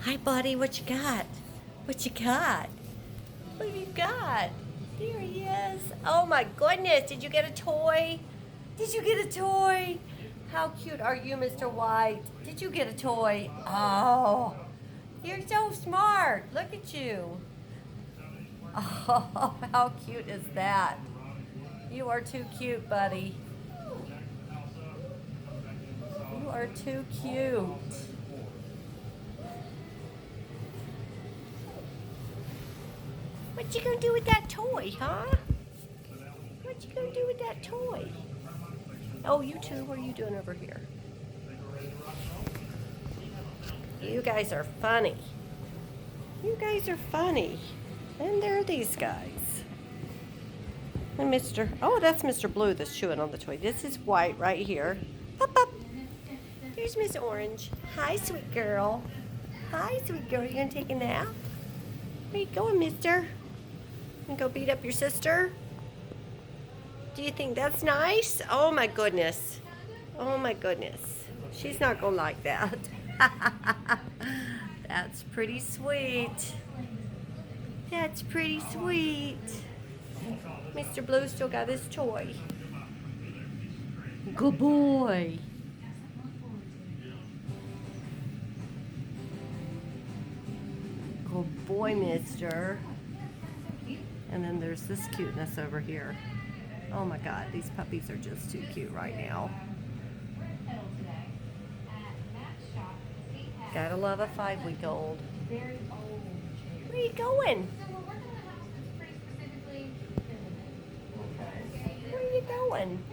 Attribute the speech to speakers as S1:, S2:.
S1: Hi, buddy. What you got? What you got? What have you got? There he is. Oh my goodness. Did you get a toy? Did you get a toy? How cute are you, Mr. White? Did you get a toy? Oh, you're so smart. Look at you. Oh, how cute is that? You are too cute, buddy. You are too cute. What you gonna do with that toy, huh? What you gonna do with that toy? Oh, you two, what are you doing over here? You guys are funny. You guys are funny. And there are these guys. And oh, that's Mr. Blue that's chewing on the toy. This is White right here. Up, up. There's Miss Orange. Hi, sweet girl. Hi, sweet girl. You gonna take a nap? Where you going, mister? You gonna go beat up your sister? Do you think that's nice? Oh my goodness. Oh my goodness. She's not gonna like that. That's pretty sweet. That's pretty sweet. Mr. Blue still got his toy. Good boy. Good boy, mister. And then there's this cuteness over here. Oh my God, these puppies are just too cute right now. Gotta love a 5-week-old. Where are you going? Where are you going?